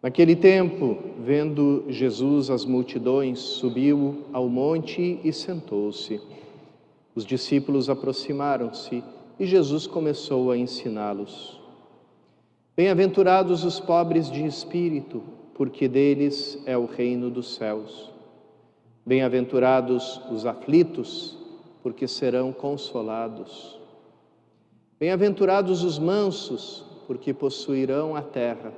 Naquele tempo, vendo Jesus as multidões, subiu ao monte e sentou-se. Os discípulos aproximaram-se e Jesus começou a ensiná-los. Bem-aventurados os pobres de espírito, porque deles é o reino dos céus. Bem-aventurados os aflitos, porque serão consolados. Bem-aventurados os mansos, porque possuirão a terra.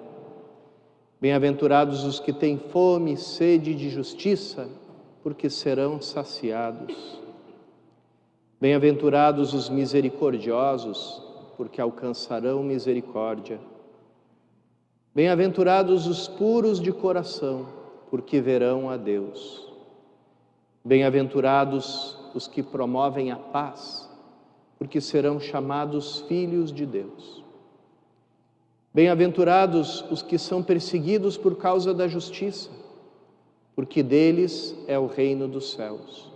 Bem-aventurados os que têm fome e sede de justiça, porque serão saciados. Bem-aventurados os misericordiosos, porque alcançarão misericórdia. Bem-aventurados os puros de coração, porque verão a Deus. Bem-aventurados os que promovem a paz, porque serão chamados filhos de Deus. Bem-aventurados os que são perseguidos por causa da justiça, porque deles é o reino dos céus.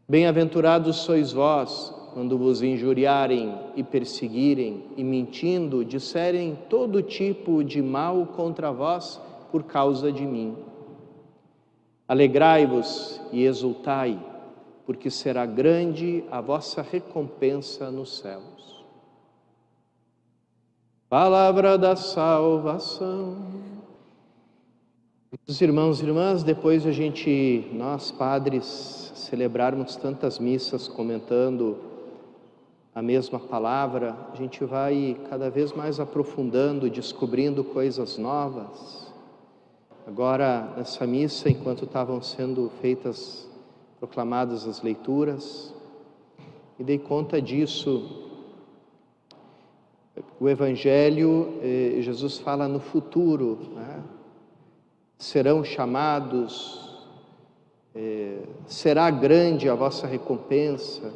Bem-aventurados sois vós, quando vos injuriarem e perseguirem e mentindo, disserem todo tipo de mal contra vós por causa de mim. Alegrai-vos e exultai, porque será grande a vossa recompensa nos céus. Palavra da salvação. Os irmãos e irmãs, depois de nós padres, celebrarmos tantas missas comentando a mesma palavra, a gente vai cada vez mais aprofundando, descobrindo coisas novas. Agora, nessa missa, enquanto estavam sendo proclamadas as leituras, e dei conta disso. O Evangelho, Jesus fala no futuro, né? Serão chamados, será grande a vossa recompensa.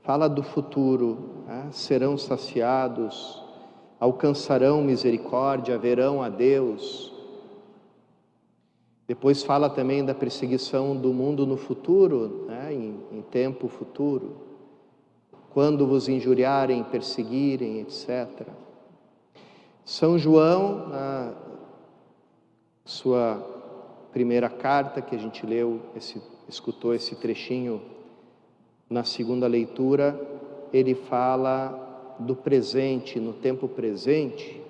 Fala do futuro, né? Serão saciados, alcançarão misericórdia, verão a Deus. Depois fala também da perseguição do mundo no futuro, né? Em tempo futuro. Quando vos injuriarem, perseguirem, etc. São João, na sua primeira carta, que a gente escutou esse trechinho na segunda leitura, ele fala do presente, no tempo presente.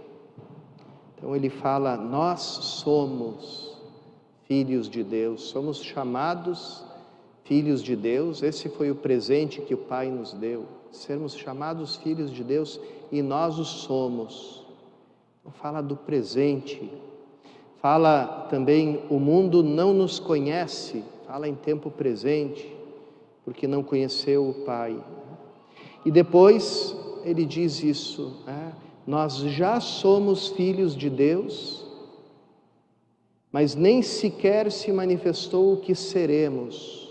Então ele fala, nós somos filhos de Deus, somos chamados filhos de Deus. Esse foi o presente que o Pai nos deu, sermos chamados filhos de Deus, e nós o somos. Então, fala do presente. Fala também, o mundo não nos conhece, fala em tempo presente, porque não conheceu o Pai. E depois ele diz isso, né? Nós já somos filhos de Deus, mas nem sequer se manifestou o que seremos.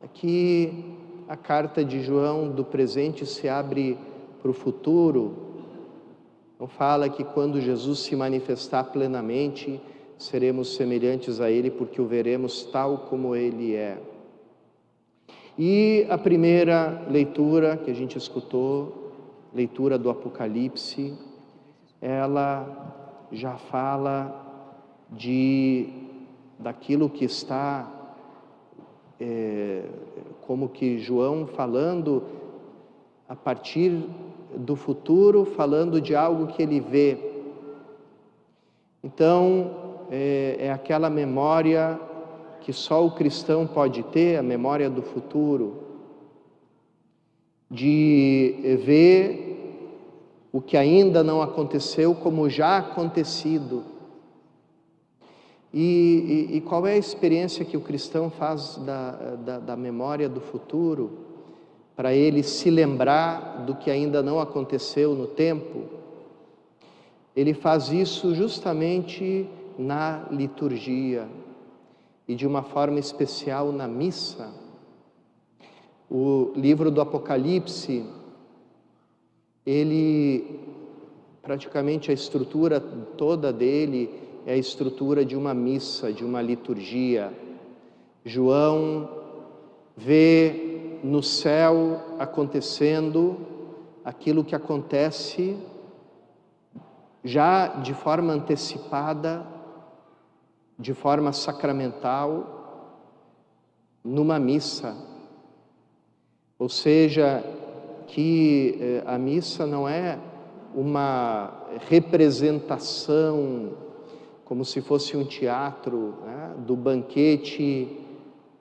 Aqui a carta de João do presente se abre para o futuro. Então fala que quando Jesus se manifestar plenamente, seremos semelhantes a Ele, porque o veremos tal como Ele é. E a primeira leitura que a gente escutou, leitura do Apocalipse, ela já fala daquilo que está... como que João falando a partir do futuro, falando de algo que ele vê. Então, é aquela memória que só o cristão pode ter, a memória do futuro, de ver o que ainda não aconteceu como já acontecido. E qual é a experiência que o cristão faz da memória do futuro, para ele se lembrar do que ainda não aconteceu no tempo? Ele faz isso justamente na liturgia, e de uma forma especial na missa. O livro do Apocalipse, praticamente a estrutura toda dele é a estrutura de uma missa, de uma liturgia. João vê no céu acontecendo aquilo que acontece já de forma antecipada, de forma sacramental, numa missa. Ou seja, que a missa não é uma representação, como se fosse um teatro, né, do banquete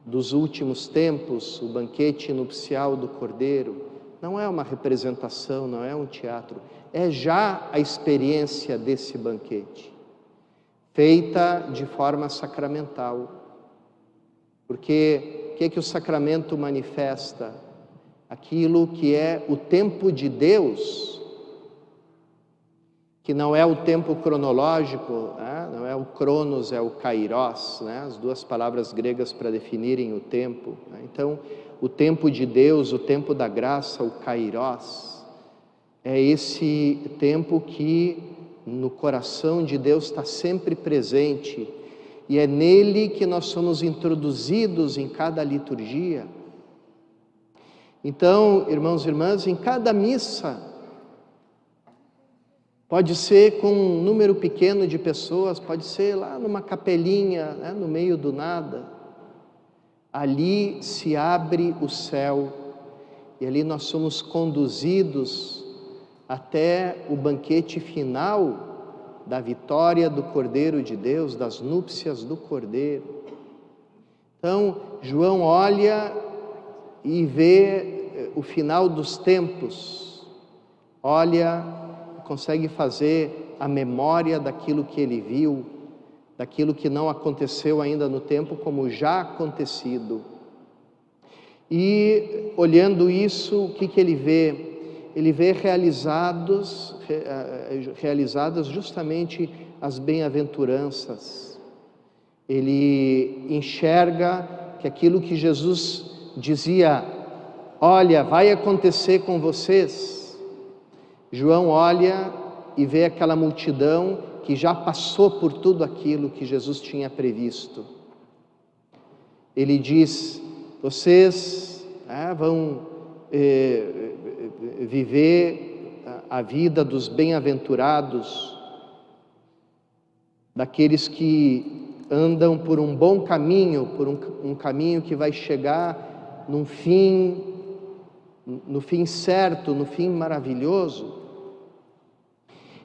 dos últimos tempos, o banquete nupcial do Cordeiro. Não é uma representação, não é um teatro, é já a experiência desse banquete, feita de forma sacramental. Porque o que o sacramento manifesta? Aquilo que é o tempo de Deus, que não é o tempo cronológico, né? Não é o cronos, é o kairos, né? As duas palavras gregas para definirem o tempo, né? Então, o tempo de Deus, o tempo da graça, o kairos, é esse tempo que no coração de Deus está sempre presente, e é nele que nós somos introduzidos em cada liturgia. Então, irmãos e irmãs, em cada missa, pode ser com um número pequeno de pessoas, pode ser lá numa capelinha, né, no meio do nada. Ali se abre o céu e ali nós somos conduzidos até o banquete final da vitória do Cordeiro de Deus, das núpcias do Cordeiro. Então, João olha e vê o final dos tempos, olha, consegue fazer a memória daquilo que ele viu, daquilo que não aconteceu ainda no tempo, como já acontecido. E olhando isso, o que ele vê? Ele vê realizadas justamente as bem-aventuranças. Ele enxerga que aquilo que Jesus dizia, olha, vai acontecer com vocês. João olha e vê aquela multidão que já passou por tudo aquilo que Jesus tinha previsto. Ele diz, vocês vão viver a vida dos bem-aventurados, daqueles que andam por um bom caminho, por um caminho que vai chegar no fim certo, no fim maravilhoso.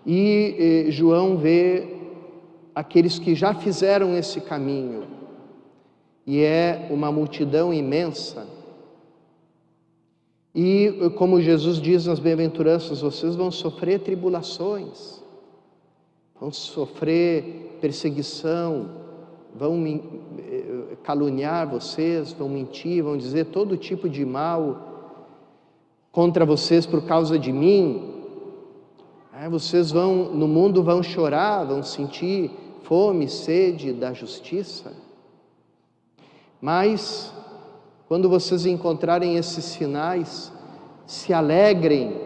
E João vê aqueles que já fizeram esse caminho, e é uma multidão imensa. E como Jesus diz nas bem-aventuranças, vocês vão sofrer tribulações, vão sofrer perseguição, vão caluniar vocês, vão mentir, vão dizer todo tipo de mal contra vocês por causa de mim. Vocês no mundo vão chorar, vão sentir fome, sede da justiça. Mas, quando vocês encontrarem esses sinais, se alegrem,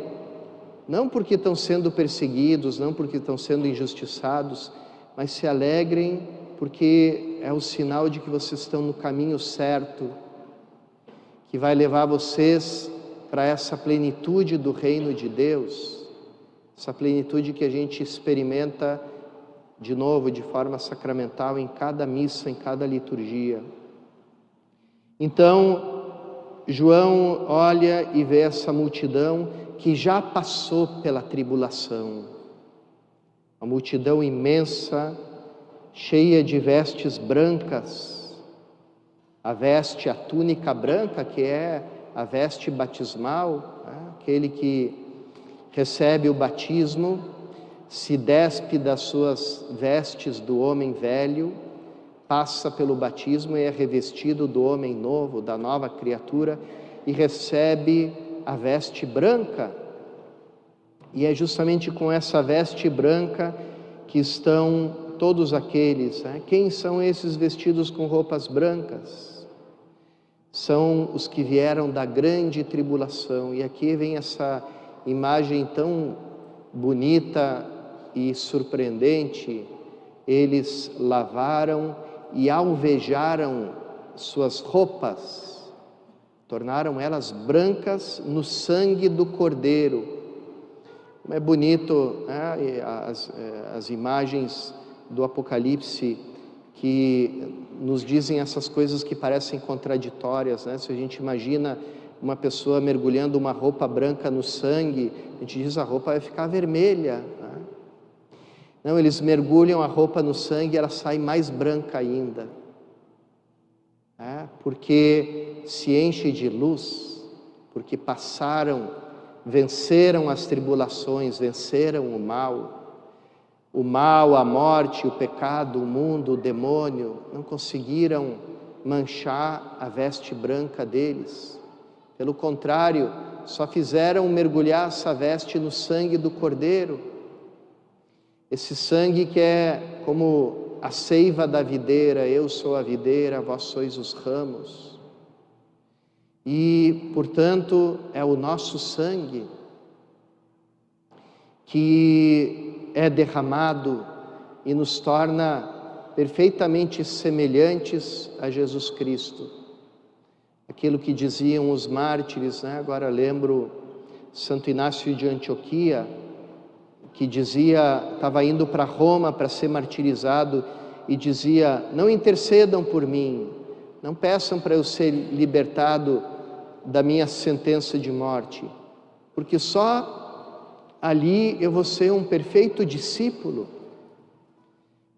não porque estão sendo perseguidos, não porque estão sendo injustiçados, mas se alegrem porque é o sinal de que vocês estão no caminho certo, que vai levar vocês para essa plenitude do reino de Deus, essa plenitude que a gente experimenta de novo, de forma sacramental, em cada missa, em cada liturgia. Então, João olha e vê essa multidão que já passou pela tribulação, uma multidão imensa, cheia de vestes brancas, a túnica branca, que é a veste batismal, aquele que recebe o batismo, se despe das suas vestes do homem velho, passa pelo batismo e é revestido do homem novo, da nova criatura, e recebe a veste branca. E é justamente com essa veste branca que estão todos aqueles. Quem são esses vestidos com roupas brancas? São os que vieram da grande tribulação. E aqui vem essa imagem tão bonita e surpreendente. Eles lavaram e alvejaram suas roupas, tornaram elas brancas no sangue do Cordeiro. Como é bonito, né, as imagens do Apocalipse que nos dizem essas coisas que parecem contraditórias, né? Se a gente imagina uma pessoa mergulhando uma roupa branca no sangue, a gente diz a roupa vai ficar vermelha, né? Não, eles mergulham a roupa no sangue e ela sai mais branca ainda, né? Porque se enche de luz, porque venceram as tribulações, venceram o mal, a morte, o pecado, o mundo, o demônio, não conseguiram manchar a veste branca deles. Pelo contrário, só fizeram mergulhar essa veste no sangue do Cordeiro. Esse sangue que é como a seiva da videira, eu sou a videira, vós sois os ramos. E, portanto, é o nosso sangue que é derramado e nos torna perfeitamente semelhantes a Jesus Cristo. Aquilo que diziam os mártires, né? Agora lembro Santo Inácio de Antioquia, que dizia, estava indo para Roma para ser martirizado e dizia: não intercedam por mim, não peçam para eu ser libertado da minha sentença de morte, porque só ali eu vou ser um perfeito discípulo,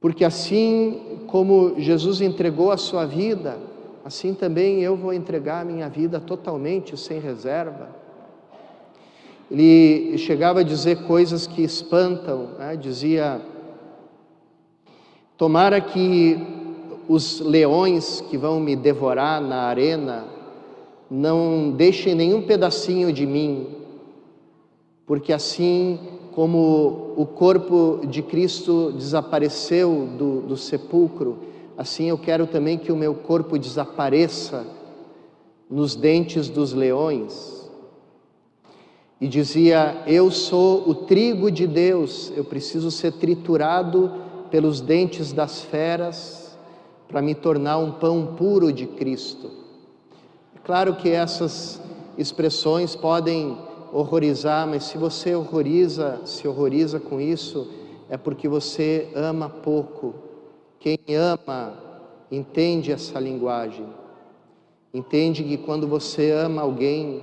porque assim como Jesus entregou a sua vida, assim também eu vou entregar a minha vida totalmente, sem reserva. Ele chegava a dizer coisas que espantam, né? Dizia: tomara que os leões que vão me devorar na arena não deixem nenhum pedacinho de mim, porque assim como o corpo de Cristo desapareceu do sepulcro, assim eu quero também que o meu corpo desapareça nos dentes dos leões. E dizia: eu sou o trigo de Deus, eu preciso ser triturado pelos dentes das feras para me tornar um pão puro de Cristo. É claro que essas expressões podem horrorizar, mas se você se horroriza com isso, é porque você ama pouco. Quem ama entende essa linguagem, entende que quando você ama alguém,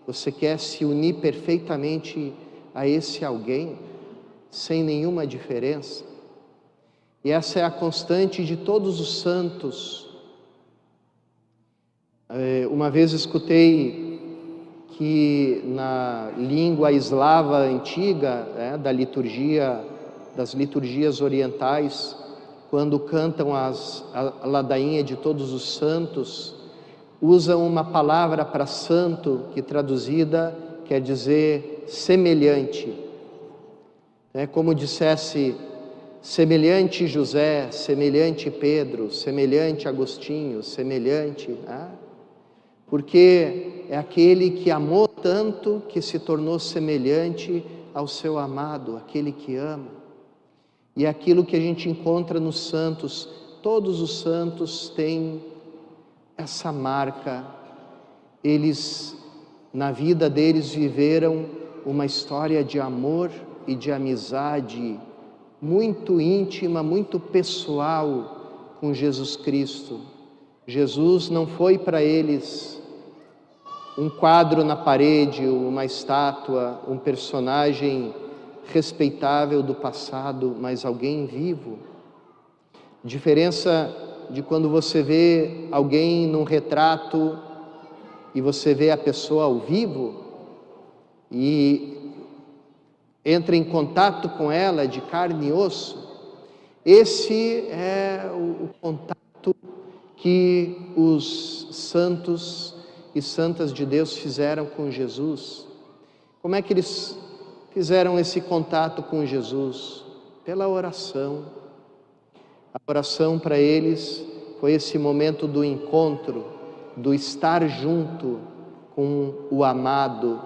você quer se unir perfeitamente a esse alguém, sem nenhuma diferença. E essa é a constante de todos os santos. Uma vez escutei que na língua eslava antiga, das liturgias orientais, quando cantam a ladainha de todos os santos, usam uma palavra para santo que traduzida quer dizer semelhante. É como dissesse semelhante José, semelhante Pedro, semelhante Agostinho, semelhante, né? Porque é aquele que amou tanto que se tornou semelhante ao seu amado, aquele que ama. E é aquilo que a gente encontra nos santos. Todos os santos têm essa marca. Eles, na vida deles, viveram uma história de amor e de amizade muito íntima, muito pessoal com Jesus Cristo. Jesus não foi para eles um quadro na parede, uma estátua, um personagem respeitável do passado, mas alguém vivo. Diferença de quando você vê alguém num retrato e você vê a pessoa ao vivo e entra em contato com ela de carne e osso. Esse é o contato que os santos e santas de Deus fizeram com Jesus. Como é que eles fizeram esse contato com Jesus? Pela oração. A oração para eles foi esse momento do encontro, do estar junto com o amado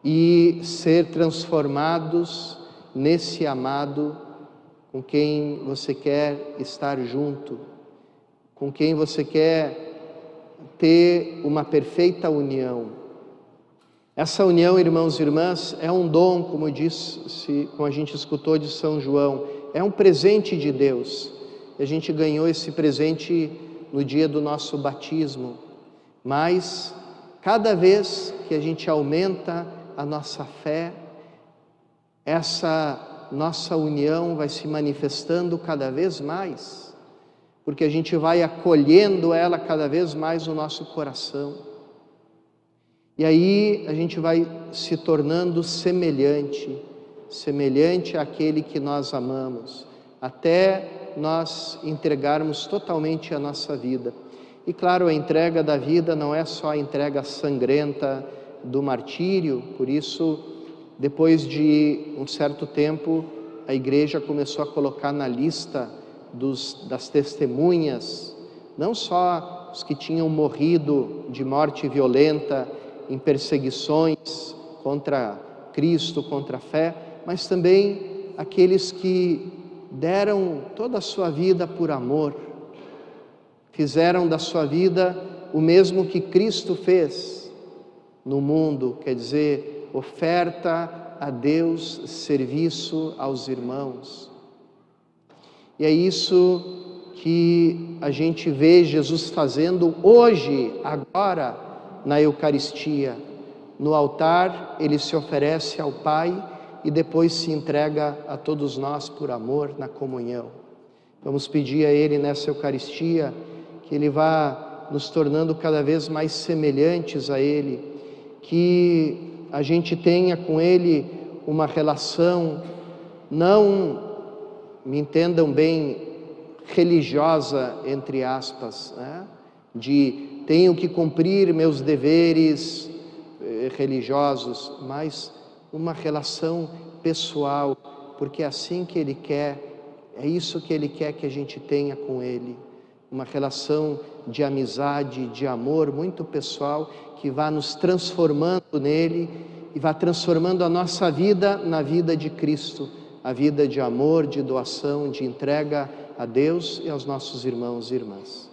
e ser transformados nesse amado com quem você quer estar junto, com quem você quer ter uma perfeita união. Essa união, irmãos e irmãs, é um dom, como como a gente escutou de São João, é um presente de Deus. E a gente ganhou esse presente no dia do nosso batismo. Mas cada vez que a gente aumenta a nossa fé, essa nossa união vai se manifestando cada vez mais, porque a gente vai acolhendo ela cada vez mais no nosso coração. E aí a gente vai se tornando semelhante àquele que nós amamos, até nós entregarmos totalmente a nossa vida. E claro, a entrega da vida não é só a entrega sangrenta do martírio, por isso, depois de um certo tempo, a igreja começou a colocar na lista das testemunhas, não só os que tinham morrido de morte violenta em perseguições contra Cristo, contra a fé, mas também aqueles que deram toda a sua vida por amor, fizeram da sua vida o mesmo que Cristo fez no mundo, quer dizer, oferta a Deus, serviço aos irmãos. E é isso que a gente vê Jesus fazendo hoje, agora, na Eucaristia. No altar, ele se oferece ao Pai e depois se entrega a todos nós por amor na comunhão. Vamos pedir a Ele nessa Eucaristia que Ele vá nos tornando cada vez mais semelhantes a Ele, que a gente tenha com Ele uma relação, não, me entendam bem, religiosa, entre aspas, né? De tenho que cumprir meus deveres religiosos, mas uma relação pessoal, porque é assim que Ele quer, é isso que Ele quer que a gente tenha com Ele, uma relação de amizade, de amor muito pessoal, que vá nos transformando nele e vá transformando a nossa vida na vida de Cristo, a vida de amor, de doação, de entrega a Deus e aos nossos irmãos e irmãs.